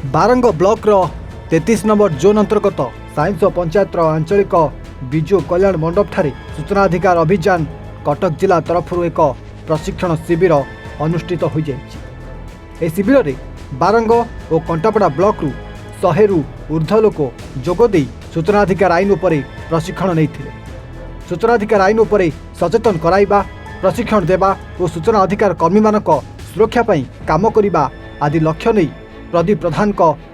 Barang block 33 number zone अंतर्गत science panchayat आंचलिक विजु कल्याण मंडप ठारे सूचना अधिकार अभियान कटक जिला तरफ एक प्रशिक्षण शिविर अनुष्ठित हो जाए। शिविर में बारंग और कंटापड़ा ब्लॉक रु 100 रु ऊर्ध्व लोक जोगदे सूचनाधिकार आईन उपरे प्रशिक्षण नहीं। सूचनाधिकार आईन उपरे सचेतन कराइबा, प्रशिक्षण देवा और सूचना अधिकार कर्मी मानक सुरक्षा पई काम करिबा आदि लक्ष्य नहीं प्रदीप प्रधान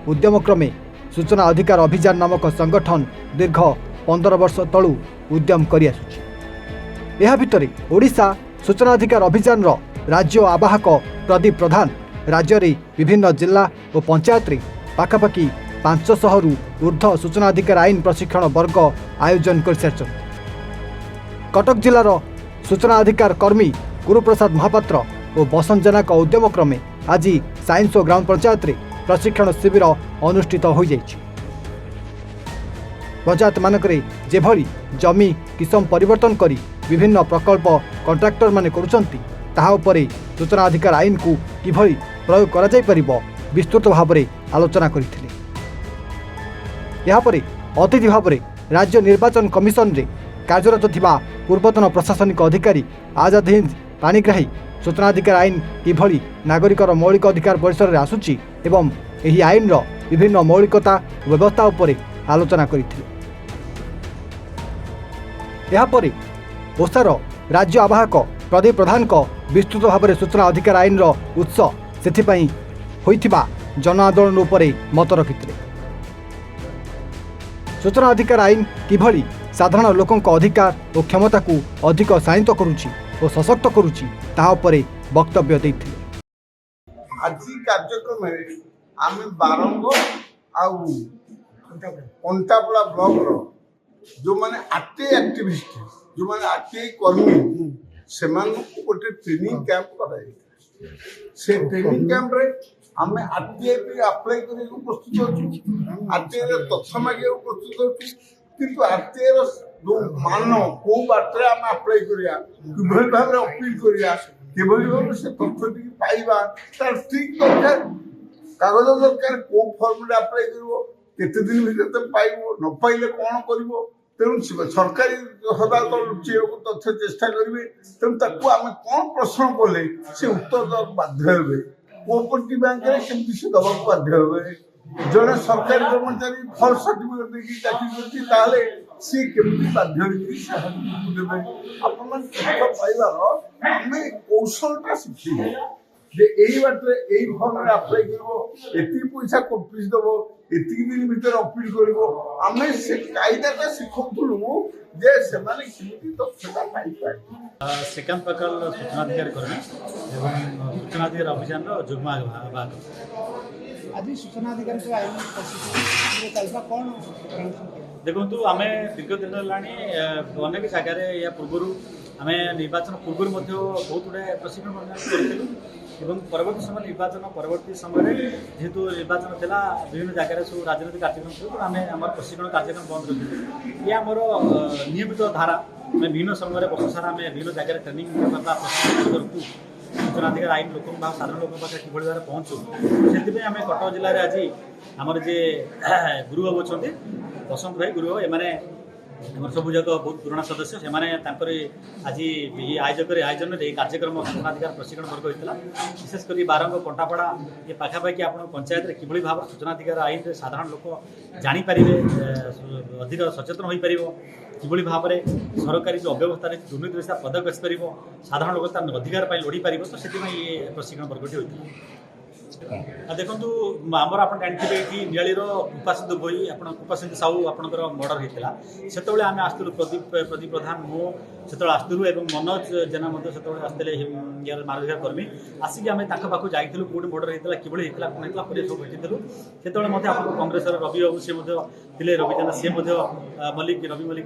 उद्यम क्रमे सूचना अधिकार अभियान नामक संगठन दीर्घ 15 वर्ष तलू उद्यम करि आसुछि। एहा भितरे ओडिशा सूचना अधिकार अभियान राज्य आवाहक प्रदीप प्रधान राज्य रे विभिन्न जिला और पंचायत रे पाखापाखि 500 रु ऊर्ध्व सूचना अधिकार आईन प्रशिक्षण वर्ग आयोजन कर सारिछन्ति। कटक जिलार सूचना अधिकार कर्मी गुरुप्रसाद महापात्र और बसंत जेना उद्यम क्रमे आज साइंस और ग्राम पंचायत रे प्रशिक्षण शिविर अनुष्ठित हो जाइछि। पंचायत मानकरे जेभली जमी किसम परिवर्तन करी विभिन्न प्रकल्प कंट्राक्टर माने करुछन्ति ताहा उपरे सूचना अधिकार आईन को किभली प्रयोग करा जाय परिबो विस्तृत भाव में आलोचना करथिले। यहाँ पर अतिथि भाव में राज्य निर्वाचन कमिशन रे कार्यरत थिबा पूर्वतन प्रशासनिक अधिकारी आजाद हिंद पाणिग्राही सूचनाधिकार आईन किभली नागरिकर मौलिक अधिकार परिसर में आसुची एवं यही आईन रो विभिन्न मौलिकता व्यवस्था उपरे आलोचना करथिले। यहाँ पर ओसार राज्य आवाहक प्रदीप प्रधान को विस्तृत भाव में सूचना अधिकार आईन रो उत्स सेथिपई होइथिबा जन आंदोलन उपरे मत रखिथिले। सूचना अधिकार आईन किभली साधारण लोकों अधिकार और क्षमता को अधिक शाणित करुची और सशक्त करुची ताहा उपरे वक्तव्य देथिले। आज कार्यक्रम आम बारंग आउ कंटापड़ा ब्लॉक रो जो माने आरटीआई एक्टिविस्ट जो माने आरटीआई कर्मी से गोटे ट्रेनिंग कैंप कराई। से ट्रेनिंग कैंप रे आम आरटीआई पे अप्लाई करने को प्रस्तुत अच्छु, आरटीआई रे तथ्य मागे प्रस्तुत अच्छु, किंतु आरटीआई रो जो मान को बाटरे आम अप्लाई करिया किभली भाबरे अपील करिया किभली भाबरे से तथ्य टी पाइबा तार ठीक दरकार कागज दरकार को फॉर्म रे अप्लाई करबो केते दिन भीतर तुम पाइबो न पाइले कोन करबो तेणु सरकारी अदालत लुचेय तथ्य चेष्टा करेंगे तेणु ताकू आम कौन प्रश्न कले से उत्तर देवाक बाध्य हे। कोऑपरेटिव बैंक रे केमती से दबाक बाध्य हे। जड़े सरकारी कर्मचारी फल सर्टिफिकेट देखिए चाकरी करती ताले सी केमती बाध्य देवे अपन पाइबार आम कौशलटा शिखी जे एई बाटरे एई फॉर्म रे अप्लाई करबो एती पैसा कोटिस देबो एती दिन भीतर अपील करबो आमे से कायदाटा शिखौथुलु जे सेमाने केमती तथ्यटा पाइ पाए। सेकंड प्रकार सूचनाधिकार कर्मी एवं सूचनाधिकार अभियान जुग्म आवाहक आज सूचनाधिकार को आईन प्रशिक्षण कौन देखु आम दीर्घ दिन है अनेक जगार या पूर्व आम निर्वाचन पूर्व बहुत गुड़े प्रशिक्षण करूँ एवं परवर्ती समय निर्वाचन परवर्ती समय जेहेतु निर्वाचन था विभिन्न जगह सब राजनीतिक कार्यक्रम थी आम आम प्रशिक्षण कार्यक्रम बंद रखी ये आमर नियमित धारा आम विभिन्न समय वर्ष सारा आम विभिन्न जगह ट्रेनिंग प्रशिक्षण करूँ सूचनाधिकार आईन लोक साधारण लोक पाखे कि भाव में पहुँचू से आम कटक जिले में आज आमर जे गुरुबाबू अच्छा बसंत भाई गुरुबाबू एमाने सबू जाक बहुत पुराना सदस्य से आज ये आयोजन कार्यक्रम सूचनाधिकार प्रशिक्षण वर्ग होता विशेषकर बारंग कंटापड़ा ये पाखापाखि आप पंचायत में किभली भाव सूचनाधिकार आईन साधारण लोक जापर अधिक सचेतन हो पार किभली भाव में सरकारी जो अव्यवस्था दुर्नीति से पदक आसपर साधारण लोक तार अधिकार लड़ी पार तो से ये प्रशिक्षण वर्गटी होता। देखो आमर आप जानते ये नियालीर उपासित बोई आप उपासित साहू आपंकर मर्डर होता से आम आसलु प्रदीप प्रधान मो से आसलु और मनोज जेना से आसते यार मानवाधिकार कर्मी आसिक आम पाखु जाइलु कौट मर्डर होता कि होता कौन होता पूरे सब भेटिलु से आप कंग्रेस रवि बाबू सी थे रवि जेना सी मल्लिक रवि मल्लिक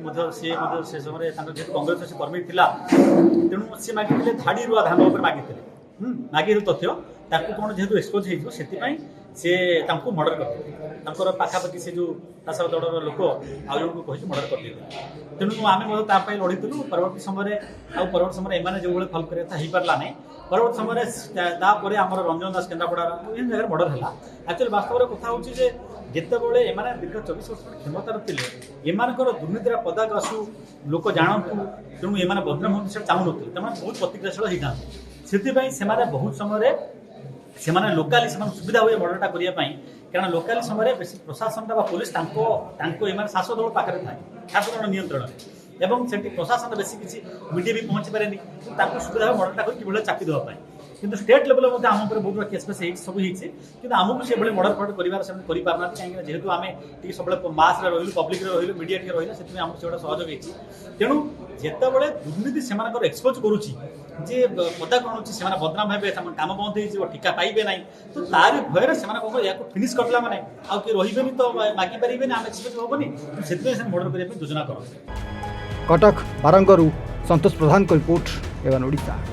से समय जेहतु कंग्रेस से कर्मी था तेणु सी मागिले धाड़ी रुआ धान मागिते मागिर तथ्य ताकू कौन जेहेतु एक्सपोज हो सी मर्डर कर पाखापाखि से जो शासक दलर लोक आउ जन को कही मर्डर कर तेणु आम लड़ीलु परवर्त समय परवर्त समय एम जो भाई फल करता हो पारा ना परवर्त समय आम रंजन दास केन्द्रापड़ा इन जगह मर्डर है एक्चुअली वास्तव कथा हूँ जितेबाला एम दीर्घ 24 वर्ष क्षमतार थे एम दुर्नीतिर पदाक आसू लोक जानतु तेणु एम बदनाम होती से चाहून बहुत प्रतिक्रियाशील होता से बहुत समय से लोकाली सुविधा हुए मर्डरटा करने कारण लोकाली समय बेसी प्रशासन पुलिस एम शासक दल पाखे थाए शासक दल नियंत्रण एवं से प्रशासन बेसी किसी मीडिया भी पहुँची पारे सुविधा हुए मर्डरटा कर चापी देवाई किंतु स्टेट लेवल आम बहुत केस फेस सब होती आमको से मर्डर फर्डर करना कहीं जेहेतु आम सब मास रही पब्लिक रही मीडिया टी रही से आमको से सहयोग होती तेणु जितेबाला दुर्नीति से एक्सपोज करुच्ची जे पदा कौन से बदनाम हे काम बंद हो टीका पाइबे ना तो तार भयर से फिनिश करला मैंने आउ किए रही तो मागी पारे आम एक्सपोज हेनी से मर्डर करने योजना कर कटक बारंगरू संतोष प्रधान को रिपोर्ट एवं ओडिशा।